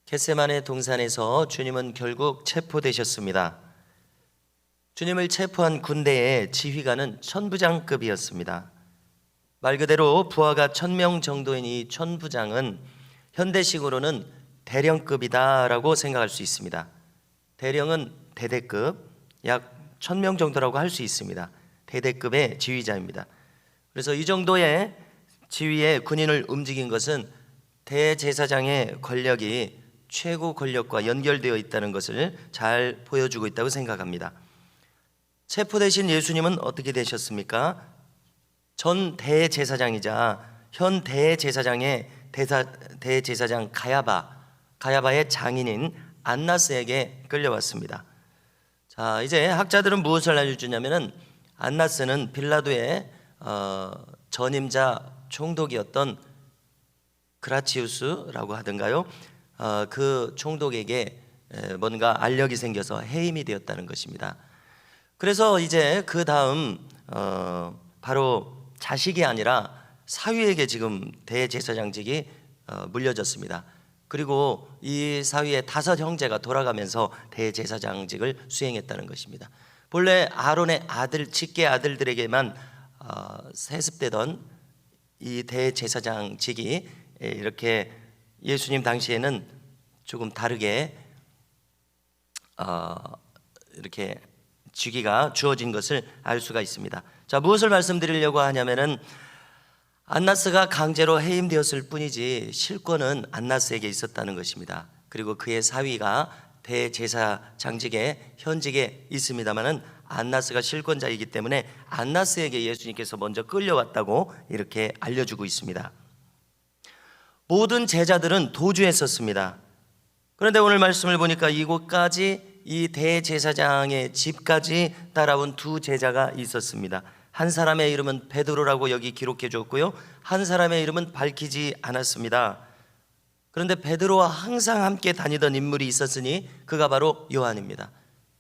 겟세마네 동산에서 주님은 결국 체포되셨습니다. 주님을 체포한 군대의 지휘관은 천부장급이었습니다. 말 그대로 부하가 1000명 정도인 이 천부장은 현대식으로는 대령급이다라고 생각할 수 있습니다. 대령은 대대급, 약 1000명 정도라고 할 수 있습니다. 대대급의 지휘자입니다. 그래서 이 정도의 지휘의 군인을 움직인 것은 대제사장의 권력이 최고 권력과 연결되어 있다는 것을 잘 보여주고 있다고 생각합니다. 체포되신 예수님은 어떻게 되셨습니까? 전 대제사장이자 현 대제사장의 대제사장 가야바의 장인인 안나스에게 끌려왔습니다. 자, 이제 학자들은 무엇을 알려주냐면은 안나스는 빌라도의 전임자 총독이었던 그라치우스라고 하던가요? 그 총독에게 뭔가 알력이 생겨서 해임이 되었다는 것입니다. 그래서 이제 그 다음 바로 자식이 아니라 사위에게 지금 대제사장직이 물려졌습니다. 그리고 이 사위의 5 형제가 돌아가면서 대제사장직을 수행했다는 것입니다. 본래 아론의 아들, 직계 아들들에게만 세습되던 이 대제사장직이 이렇게 예수님 당시에는 조금 다르게 이렇게 직위가 주어진 것을 알 수가 있습니다. 자, 무엇을 말씀드리려고 하냐면은 안나스가 강제로 해임되었을 뿐이지 실권은 안나스에게 있었다는 것입니다. 그리고 그의 사위가 대제사장직에 현직에 있습니다만은 안나스가 실권자이기 때문에 안나스에게 예수님께서 먼저 끌려왔다고 이렇게 알려주고 있습니다. 모든 제자들은 도주했었습니다. 그런데 오늘 말씀을 보니까 이곳까지 이 대제사장의 집까지 따라온 2 제자가 있었습니다. 한 사람의 이름은 베드로라고 여기 기록해 줬고요, 한 사람의 이름은 밝히지 않았습니다. 그런데 베드로와 항상 함께 다니던 인물이 있었으니 그가 바로 요한입니다.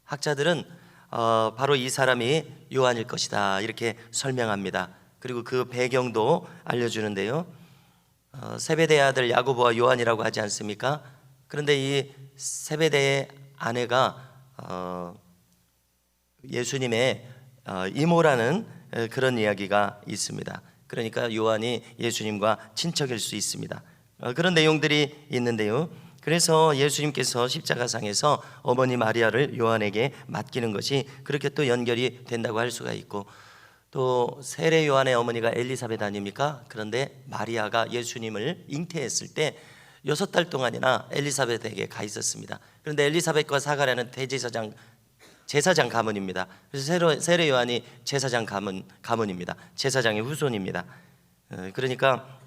학자들은 바로 이 사람이 요한일 것이다 이렇게 설명합니다. 그리고 그 배경도 알려주는데요, 세베대의 아들 야고보와 요한이라고 하지 않습니까? 그런데 이 세베대의 아내가 예수님의 이모라는 그런 이야기가 있습니다. 그러니까 요한이 예수님과 친척일 수 있습니다. 그런 내용들이 있는데요, 그래서 예수님께서 십자가상에서 어머니 마리아를 요한에게 맡기는 것이 그렇게 또 연결이 된다고 할 수가 있고, 또 세례 요한의 어머니가 엘리사벳 아닙니까? 그런데 마리아가 예수님을 잉태했을 때 6달 동안이나 엘리사벳에게 가 있었습니다. 그런데 엘리사벳과 사가랴는 제사장 가문입니다. 그래서 세례 요한이 제사장 가문입니다. 제사장의 후손입니다. 그러니까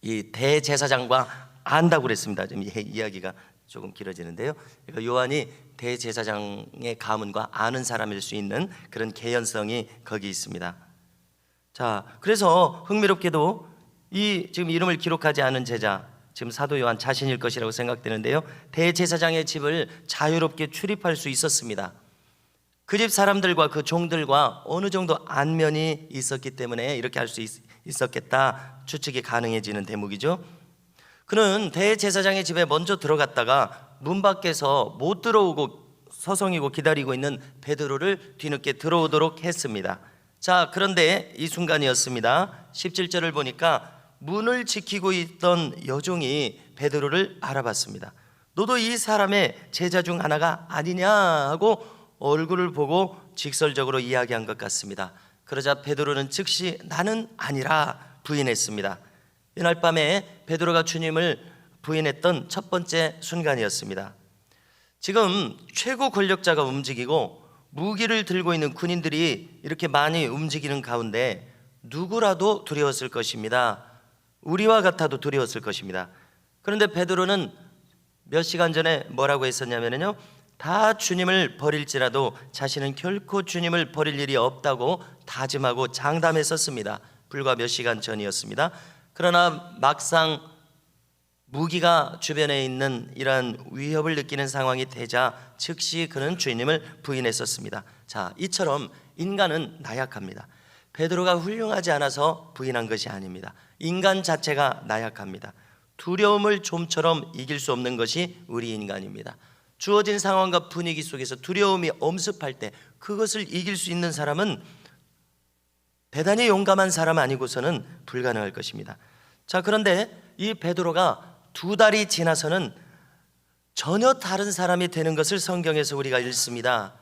이 대제사장과 안다고 그랬습니다. 좀 이야기가 조금 길어지는데요, 그러니까 요한이 대제사장의 가문과 아는 사람일 수 있는 그런 개연성이 거기 있습니다. 자, 그래서 흥미롭게도 이 지금 이름을 기록하지 않은 제자, 지금 사도 요한 자신일 것이라고 생각되는데요, 대제사장의 집을 자유롭게 출입할 수 있었습니다. 그 집 사람들과 그 종들과 어느 정도 안면이 있었기 때문에 이렇게 할 수 있었겠다 추측이 가능해지는 대목이죠. 그는 대제사장의 집에 먼저 들어갔다가 문 밖에서 못 들어오고 서성이고 기다리고 있는 베드로를 뒤늦게 들어오도록 했습니다. 자, 그런데 이 순간이었습니다. 17절을 보니까 문을 지키고 있던 여종이 베드로를 알아봤습니다. 너도 이 사람의 제자 중 하나가 아니냐 하고 얼굴을 보고 직설적으로 이야기한 것 같습니다. 그러자 베드로는 즉시 나는 아니라 부인했습니다. 이날 밤에 베드로가 주님을 부인했던 첫 번째 순간이었습니다. 지금 최고 권력자가 움직이고 무기를 들고 있는 군인들이 이렇게 많이 움직이는 가운데 누구라도 두려웠을 것입니다. 우리와 같아도 두려웠을 것입니다. 그런데 베드로는 몇 시간 전에 뭐라고 했었냐면요, 다 주님을 버릴지라도 자신은 결코 주님을 버릴 일이 없다고 다짐하고 장담했었습니다. 불과 몇 시간 전이었습니다. 그러나 막상 무기가 주변에 있는 이러한 위협을 느끼는 상황이 되자 즉시 그는 주님을 부인했었습니다. 자, 이처럼 인간은 나약합니다. 베드로가 훌륭하지 않아서 부인한 것이 아닙니다. 인간 자체가 나약합니다. 두려움을 좀처럼 이길 수 없는 것이 우리 인간입니다. 주어진 상황과 분위기 속에서 두려움이 엄습할 때 그것을 이길 수 있는 사람은 대단히 용감한 사람 아니고서는 불가능할 것입니다. 자, 그런데 이 베드로가 2달이 지나서는 전혀 다른 사람이 되는 것을 성경에서 우리가 읽습니다.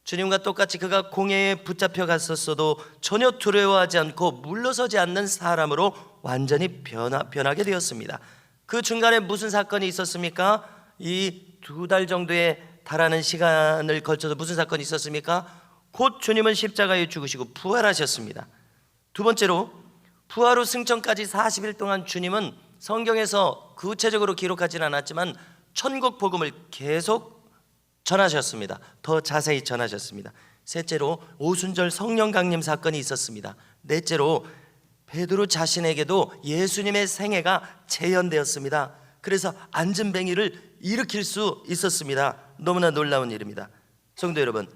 주님과 똑같이 그가 공회에 붙잡혀 갔었어도 전혀 두려워하지 않고 물러서지 않는 사람으로 완전히 변하게 되었습니다. 그 중간에 무슨 사건이 있었습니까? 이 2달 정도에 달하는 시간을 걸쳐서 무슨 사건이 있었습니까? 곧 주님은 십자가에 죽으시고 부활하셨습니다. 두 번째로 부활 후 승천까지 40일 동안 주님은 성경에서 구체적으로 기록하지는 않았지만 천국 복음을 계속 전하셨습니다. 더 자세히 전하셨습니다. 셋째로 오순절 성령 강림 사건이 있었습니다. 넷째로 베드로 자신에게도 예수님의 생애가 재현되었습니다. 그래서 안진뱅이를 일으킬 수 있었습니다. 너무나 놀라운 일입니다. 성도 여러분,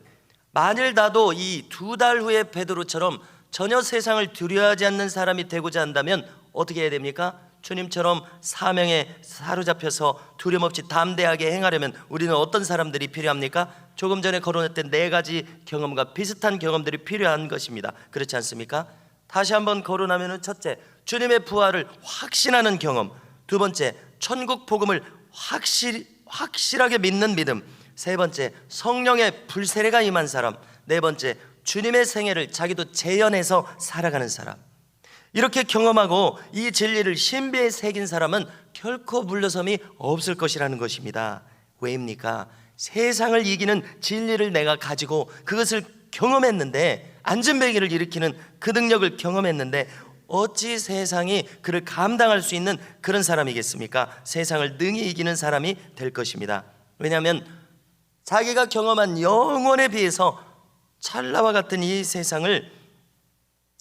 만일 나도 이 2달 후에 베드로처럼 전혀 세상을 두려워하지 않는 사람이 되고자 한다면 어떻게 해야 됩니까? 주님처럼 사명에 사로잡혀서 두려움 없이 담대하게 행하려면 우리는 어떤 사람들이 필요합니까? 조금 전에 거론했던 4가지 경험과 비슷한 경험들이 필요한 것입니다. 그렇지 않습니까? 다시 한번 거론하면, 첫째, 주님의 부활을 확신하는 경험. 두 번째, 천국 복음을 확실하게 믿는 믿음. 세 번째, 성령의 불세례가 임한 사람. 네 번째, 주님의 생애를 자기도 재현해서 살아가는 사람. 이렇게 경험하고 이 진리를 신비에 새긴 사람은 결코 물러섬이 없을 것이라는 것입니다. 왜입니까? 세상을 이기는 진리를 내가 가지고 그것을 경험했는데, 안진뱅이를 일으키는 그 능력을 경험했는데 어찌 세상이 그를 감당할 수 있는 그런 사람이겠습니까? 세상을 능히 이기는 사람이 될 것입니다. 왜냐하면 자기가 경험한 영원에 비해서 찰나와 같은 이 세상을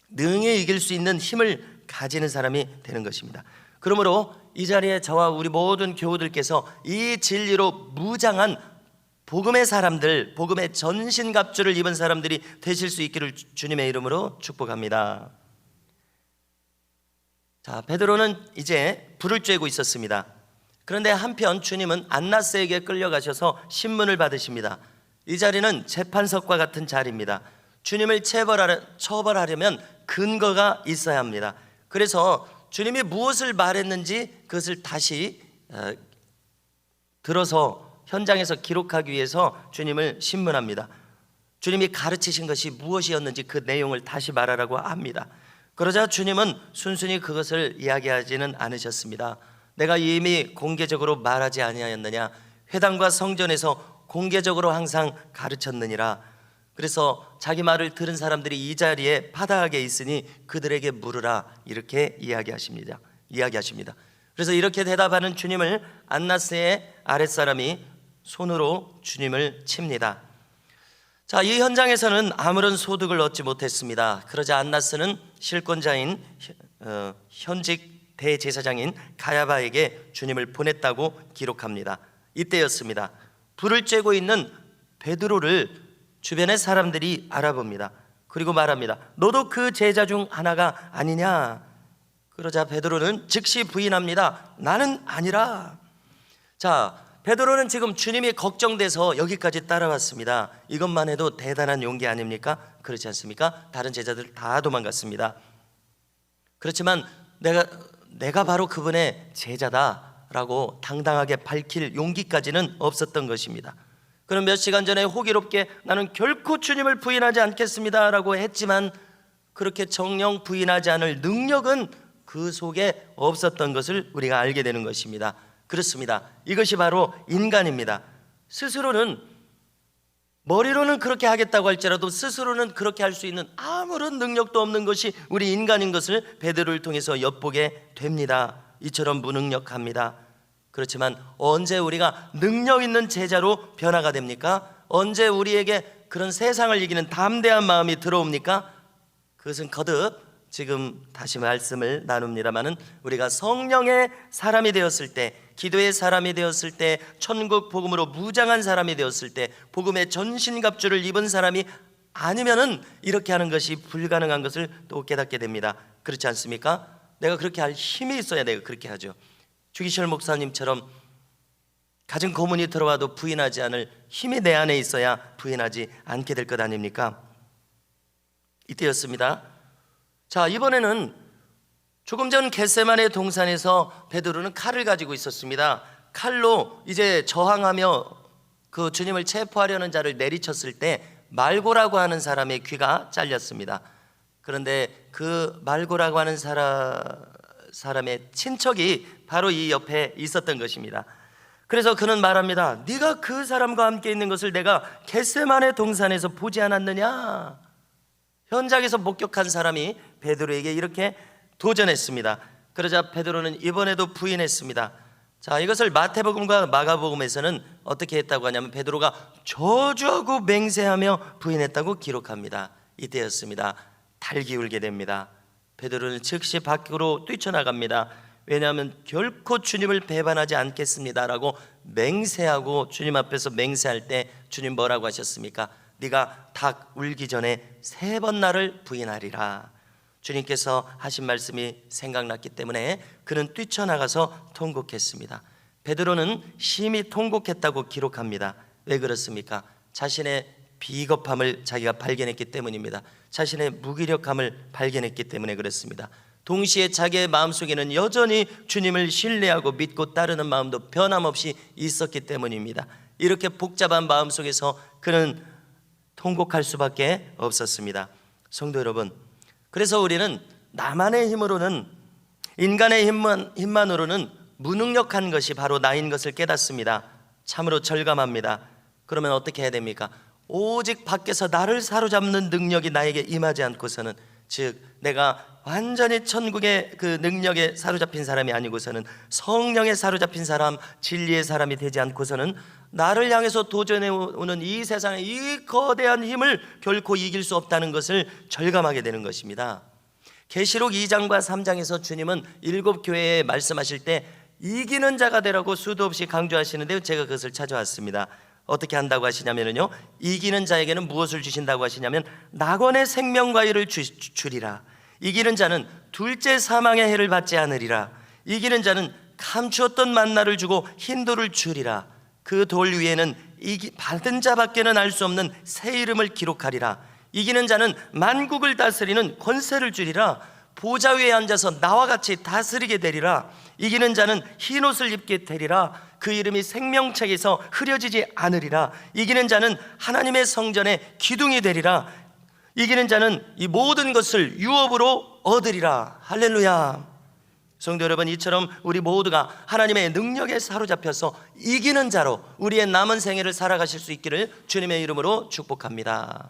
능히 이길 수 있는 힘을 가지는 사람이 되는 것입니다. 그러므로 이 자리에 저와 우리 모든 교우들께서 이 진리로 무장한 복음의 사람들, 복음의 전신갑주를 입은 사람들이 되실 수 있기를 주님의 이름으로 축복합니다. 자, 베드로는 이제 불을 쬐고 있었습니다. 그런데 한편 주님은 안나스에게 끌려가셔서 신문을 받으십니다. 이 자리는 재판석과 같은 자리입니다. 주님을 처벌하려면 근거가 있어야 합니다. 그래서 주님이 무엇을 말했는지 그것을 다시 들어서 현장에서 기록하기 위해서 주님을 신문합니다. 주님이 가르치신 것이 무엇이었는지 그 내용을 다시 말하라고 합니다. 그러자 주님은 순순히 그것을 이야기하지는 않으셨습니다. 내가 이미 공개적으로 말하지 아니하였느냐? 회당과 성전에서 공개적으로 항상 가르쳤느니라. 그래서 자기 말을 들은 사람들이 이 자리에 파다하게 있으니 그들에게 물으라, 이렇게 이야기하십니다. 그래서 이렇게 대답하는 주님을 안나스의 아랫사람이 손으로 주님을 칩니다. 자, 이 현장에서는 아무런 소득을 얻지 못했습니다. 그러자 안나스는 실권자인 현직 대제사장인 가야바에게 주님을 보냈다고 기록합니다. 이때였습니다. 불을 쬐고 있는 베드로를 주변의 사람들이 알아봅니다. 그리고 말합니다. 너도 그 제자 중 하나가 아니냐? 그러자 베드로는 즉시 부인합니다. 나는 아니라. 자, 베드로는 지금 주님이 걱정돼서 여기까지 따라왔습니다. 이것만 해도 대단한 용기 아닙니까? 그렇지 않습니까? 다른 제자들 다 도망갔습니다. 그렇지만 내가 바로 그분의 제자다라고 당당하게 밝힐 용기까지는 없었던 것입니다. 그럼 몇 시간 전에 호기롭게 나는 결코 주님을 부인하지 않겠습니다 라고 했지만 그렇게 정녕 부인하지 않을 능력은 그 속에 없었던 것을 우리가 알게 되는 것입니다. 그렇습니다. 이것이 바로 인간입니다. 스스로는, 머리로는 그렇게 하겠다고 할지라도 스스로는 그렇게 할 수 있는 아무런 능력도 없는 것이 우리 인간인 것을 베드로를 통해서 엿보게 됩니다. 이처럼 무능력합니다. 그렇지만 언제 우리가 능력 있는 제자로 변화가 됩니까? 언제 우리에게 그런 세상을 이기는 담대한 마음이 들어옵니까? 그것은 거듭 지금 다시 말씀을 나눕니다마는 우리가 성령의 사람이 되었을 때, 기도의 사람이 되었을 때, 천국 복음으로 무장한 사람이 되었을 때, 복음의 전신갑주를 입은 사람이 아니면은 이렇게 하는 것이 불가능한 것을 또 깨닫게 됩니다. 그렇지 않습니까? 내가 그렇게 할 힘이 있어야 내가 그렇게 하죠. 주기철 목사님처럼 가진 고문이 들어와도 부인하지 않을 힘이 내 안에 있어야 부인하지 않게 될 것 아닙니까? 이때였습니다. 자, 이번에는 조금 전 겟세마네 동산에서 베드로는 칼을 가지고 있었습니다. 칼로 이제 저항하며 그 주님을 체포하려는 자를 내리쳤을 때 말고라고 하는 사람의 귀가 잘렸습니다. 그런데 그 말고라고 하는 사람의 친척이 바로 이 옆에 있었던 것입니다. 그래서 그는 말합니다. 네가 그 사람과 함께 있는 것을 내가 겟세마네 동산에서 보지 않았느냐? 현장에서 목격한 사람이 베드로에게 이렇게 도전했습니다. 그러자 베드로는 이번에도 부인했습니다. 자, 이것을 마태복음과 마가복음에서는 어떻게 했다고 하냐면 베드로가 저주하고 맹세하며 부인했다고 기록합니다. 이때였습니다. 달기 울게 됩니다. 베드로는 즉시 밖으로 뛰쳐나갑니다. 왜냐하면 결코 주님을 배반하지 않겠습니다라고 맹세하고 주님 앞에서 맹세할 때 주님 뭐라고 하셨습니까? 네가 닭 울기 전에 3번 나를 부인하리라. 주님께서 하신 말씀이 생각났기 때문에 그는 뛰쳐나가서 통곡했습니다. 베드로는 심히 통곡했다고 기록합니다. 왜 그렇습니까? 자신의 비겁함을 자기가 발견했기 때문입니다. 자신의 무기력함을 발견했기 때문에 그렇습니다. 동시에 자기의 마음속에는 여전히 주님을 신뢰하고 믿고 따르는 마음도 변함없이 있었기 때문입니다. 이렇게 복잡한 마음속에서 그는 통곡할 수밖에 없었습니다. 성도 여러분, 그래서 우리는 나만의 힘으로는, 인간의 힘만으로는 무능력한 것이 바로 나인 것을 깨닫습니다. 참으로 절감합니다. 그러면 어떻게 해야 됩니까? 오직 밖에서 나를 사로잡는 능력이 나에게 임하지 않고서는, 즉 내가 완전히 천국의 그 능력에 사로잡힌 사람이 아니고서는 성령에 사로잡힌 사람, 진리의 사람이 되지 않고서는 나를 향해서 도전해 오는 이 세상의 이 거대한 힘을 결코 이길 수 없다는 것을 절감하게 되는 것입니다. 계시록 2장과 3장에서 주님은 7교회에 말씀하실 때 이기는 자가 되라고 수도 없이 강조하시는데요, 제가 그것을 찾아왔습니다. 어떻게 한다고 하시냐면요, 이기는 자에게는 무엇을 주신다고 하시냐면 낙원의 생명과일을 주리라. 이기는 자는 둘째 사망의 해를 받지 않으리라. 이기는 자는 감추었던 만나를 주고 흰 돌을 주리라. 그 돌 위에는 받은 자밖에는 알 수 없는 새 이름을 기록하리라. 이기는 자는 만국을 다스리는 권세를 주리라. 보좌 위에 앉아서 나와 같이 다스리게 되리라. 이기는 자는 흰 옷을 입게 되리라. 그 이름이 생명책에서 흐려지지 않으리라. 이기는 자는 하나님의 성전의 기둥이 되리라. 이기는 자는 이 모든 것을 유업으로 얻으리라. 할렐루야. 성도 여러분, 이처럼 우리 모두가 하나님의 능력에 사로잡혀서 이기는 자로 우리의 남은 생애를 살아가실 수 있기를 주님의 이름으로 축복합니다.